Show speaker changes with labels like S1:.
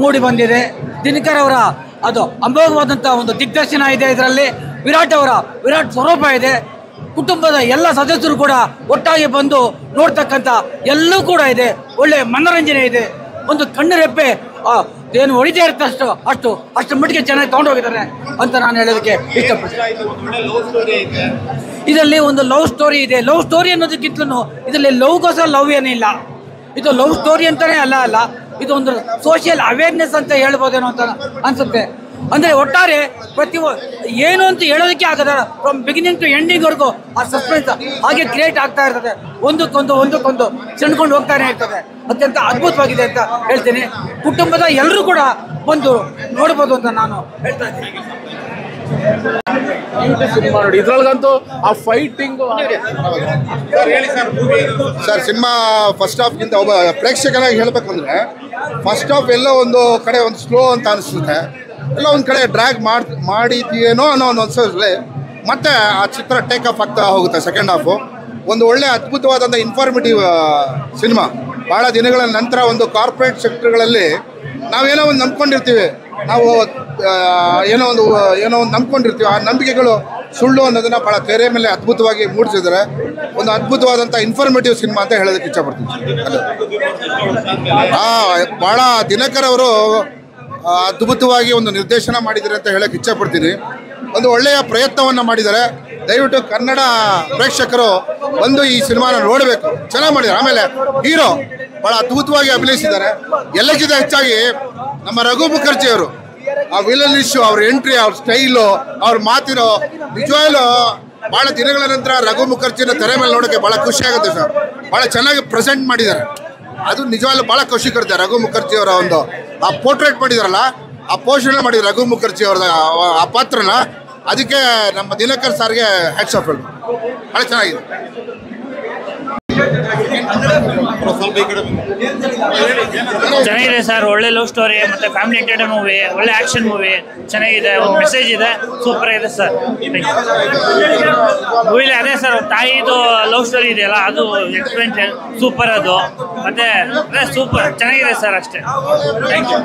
S1: ಮೂಡಿ ಬಂದಿದೆ. ದಿನಕರ್ ಅವರ ಅದು ಅಮೋಘವಾದಂಥ ಒಂದು ದಿಗ್ದರ್ಶನ ಇದೆ. ಇದರಲ್ಲಿ ವಿರಾಟ್ ಸ್ವರೂಪ ಇದೆ. ಕುಟುಂಬದ ಎಲ್ಲ ಸದಸ್ಯರು ಕೂಡ ಒಟ್ಟಾಗಿ ಬಂದು ನೋಡ್ತಕ್ಕಂಥ ಎಲ್ಲವೂ ಕೂಡ ಇದೆ. ಒಳ್ಳೆ ಮನೋರಂಜನೆ ಇದೆ. ಒಂದು ಕಣ್ಣು ರೆಪ್ಪೆ ಏನು ಹೊಡಿತಾ ಇರುತ್ತೆ ಅಷ್ಟು ಮಟ್ಟಿಗೆ ಚೆನ್ನಾಗಿ ತಗೊಂಡೋಗಿದ್ದಾರೆ ಅಂತ ನಾನು ಹೇಳೋದಕ್ಕೆ ಇಷ್ಟಪಡ್ತೀನಿ. ಇದರಲ್ಲಿ ಒಂದು ಲವ್ ಸ್ಟೋರಿ ಇದೆ. ಲವ್ ಸ್ಟೋರಿ ಅನ್ನೋದಕ್ಕಿಂತಲೂ ಇದರಲ್ಲಿ ಲವ್ಗೋಸ್ಕರ ಲವ್ ಏನಿಲ್ಲ. ಇದು ಲವ್ ಸ್ಟೋರಿ ಅಂತಾನೆ ಅಲ್ಲ, ಇದು ಒಂದು ಸೋಷಿಯಲ್ ಅವೇರ್ನೆಸ್ ಅಂತ ಹೇಳ್ಬೋದೇನೋ ಅಂತ ಅನ್ಸುತ್ತೆ. ಅಂದರೆ ಒಟ್ಟಾರೆ ಏನು ಅಂತ ಹೇಳೋದಕ್ಕೆ ಆಗದ ಫ್ರಮ್ ಬಿಗಿನಿಂಗ್ ಟು ಎಂಡಿಂಗ್ವರೆಗೂ ಆ ಸಸ್ಪೆನ್ಸ್ ಹಾಗೆ ಕ್ರಿಯೇಟ್ ಆಗ್ತಾ ಇರ್ತದೆ. ಒಂದಕ್ಕೊಂದು ಸೆಣ್ಕೊಂಡು ಹೋಗ್ತಾನೆ ಇರ್ತದೆ. ಅತ್ಯಂತ ಅದ್ಭುತವಾಗಿದೆ ಅಂತ ಹೇಳ್ತೀನಿ. ಕುಟುಂಬದ ಎಲ್ಲರೂ ಕೂಡ ಬಂದು ನೋಡ್ಬೋದು ಅಂತ ನಾನು ಹೇಳ್ತಾ ಇದ್ದೀನಿ.
S2: ನೋಡಿ ಇದ್ರೊಳಗಂತೂ ಆ ಫೈಟಿಂಗ್
S3: ಸರ್, ಸಿನಿಮಾ ಫಸ್ಟ್ ಹಾಫ್ಗಿಂತ ಒಬ್ಬ ಪ್ರೇಕ್ಷಕನಾಗಿ ಹೇಳಬೇಕು ಅಂದರೆ ಫಸ್ಟ್ ಹಾಫ್ ಎಲ್ಲೋ ಒಂದು ಕಡೆ ಒಂದು ಸ್ಲೋ ಅಂತ ಅನಿಸುತ್ತೆ, ಎಲ್ಲ ಒಂದು ಕಡೆ ಡ್ರ್ಯಾಗ್ ಮಾಡಿದ್ಯೇನೋ ಅನ್ನೋ ಒಂದು ಅನ್ಸೋದ್ರಲ್ಲಿ ಮತ್ತೆ ಆ ಚಿತ್ರ ಟೇಕ್ ಆಫ್ ಆಗ್ತಾ ಹೋಗುತ್ತೆ. ಸೆಕೆಂಡ್ ಹಾಫು ಒಂದು ಒಳ್ಳೆ ಅದ್ಭುತವಾದಂಥ ಇನ್ಫಾರ್ಮೇಟಿವ್ ಸಿನಿಮಾ. ಭಾಳ ದಿನಗಳ ನಂತರ ಒಂದು ಕಾರ್ಪೊರೇಟ್ ಸೆಕ್ಟರ್ಗಳಲ್ಲಿ ನಾವೇನೋ ಒಂದು ನಂಬ್ಕೊಂಡಿರ್ತೀವಿ, ನಾವು ಏನೋ ಒಂದು ನಂಬ್ಕೊಂಡಿರ್ತೀವಿ, ಆ ನಂಬಿಕೆಗಳು ಸುಳ್ಳು ಅನ್ನೋದನ್ನು ಭಾಳ ತೆರೆ ಮೇಲೆ ಅದ್ಭುತವಾಗಿ ಮೂಡಿಸಿದ್ದಾರೆ. ಒಂದು ಅದ್ಭುತವಾದಂಥ ಇನ್ಫಾರ್ಮೇಟಿವ್ ಸಿನಿಮಾ ಅಂತ ಹೇಳೋದಕ್ಕೆ ಇಷ್ಟಪಡ್ತೀನಿ. ಭಾಳ ದಿನಕರ್ ಅವರು ಅದ್ಭುತವಾಗಿ ಒಂದು ನಿರ್ದೇಶನ ಮಾಡಿದ್ದಾರೆ ಅಂತ ಹೇಳೋಕ್ಕೆ ಇಷ್ಟಪಡ್ತೀನಿ. ಒಂದು ಒಳ್ಳೆಯ ಪ್ರಯತ್ನವನ್ನು ಮಾಡಿದ್ದಾರೆ. ದಯವಿಟ್ಟು ಕನ್ನಡ ಪ್ರೇಕ್ಷಕರು ಬಂದು ಈ ಸಿನಿಮಾನ ನೋಡಬೇಕು. ಚೆನ್ನಾಗಿ ಮಾಡಿದ್ದಾರೆ. ಆಮೇಲೆ ಹೀರೋ ಭಾಳ ಅದ್ಭುತವಾಗಿ ಅಭಿನಯಿಸಿದ್ದಾರೆ. ಎಲ್ಲಕ್ಕಿಂತ ಹೆಚ್ಚಾಗಿ ನಮ್ಮ ರಘು ಮುಖರ್ಜಿ ಅವರು ಆ ವಿಲನ್ ಇಶ್ಯೂ, ಅವ್ರ ಎಂಟ್ರಿ, ಅವ್ರ ಸ್ಟೈಲು, ಅವ್ರ ಮಾತಿರೋ ನಿಜವಾಗ್ಲೂ ಭಾಳ ದಿನಗಳ ನಂತರ ರಘು ಮುಖರ್ಜಿನ ತೆರೆ ಮೇಲೆ ನೋಡೋಕ್ಕೆ ಭಾಳ ಖುಷಿ ಆಗುತ್ತೆ ಸರ್. ಭಾಳ ಚೆನ್ನಾಗಿ ಪ್ರೆಸೆಂಟ್ ಮಾಡಿದ್ದಾರೆ. ಅದು ನಿಜವಾಗ್ಲೂ ಭಾಳ ಖುಷಿ ಕೊಡುತ್ತೆ. ರಘು ಮುಖರ್ಜಿ ಅವರ ಒಂದು ಆ ಪೋರ್ಟ್ರೇಟ್ ಮಾಡಿದಾರಲ್ಲ, ಆ ಪೋಷಣೆ ಮಾಡಿದ್ರು ರಘು ಮುಖರ್ಜಿ ಅವ್ರದ ಆ ಪಾತ್ರನ, ಅದಕ್ಕೆ ನಮ್ಮ ದಿನಕರ್ ಸರ್ಗೆ ಹ್ಯಾಟ್ಸ್ ಆಫ್ ಹೇಳ್ಬೇಕು. ಭಾಳ ಚೆನ್ನಾಗಿದೆ.
S4: ಚೆನ್ನಾಗಿದೆ ಸರ್. ಒಳ್ಳೆ ಲವ್ ಸ್ಟೋರಿ ಮತ್ತು ಫ್ಯಾಮಿಲಿ ಎಂಟರ್ಟೈನ್ ಮೂವಿ, ಒಳ್ಳೆ ಆ್ಯಕ್ಷನ್ ಮೂವಿ, ಚೆನ್ನಾಗಿದೆ. ಒಂದು ಮೆಸೇಜ್ ಇದೆ, ಸೂಪರ್ ಆಗಿದೆ ಸರ್. ಮೂವಿಲಿ ಅದೇ ಸರ್, ತಾಯಿದು ಲವ್ ಸ್ಟೋರಿ ಇದೆಯಲ್ಲ, ಅದು ಎಕ್ಸ್ಪೀರಿಯನ್ಸ್ ಸೂಪರ್. ಅದು ಮತ್ತೆ ಸೂಪರ್ ಚೆನ್ನಾಗಿದೆ ಸರ್. ಅಷ್ಟೇ. Thank you.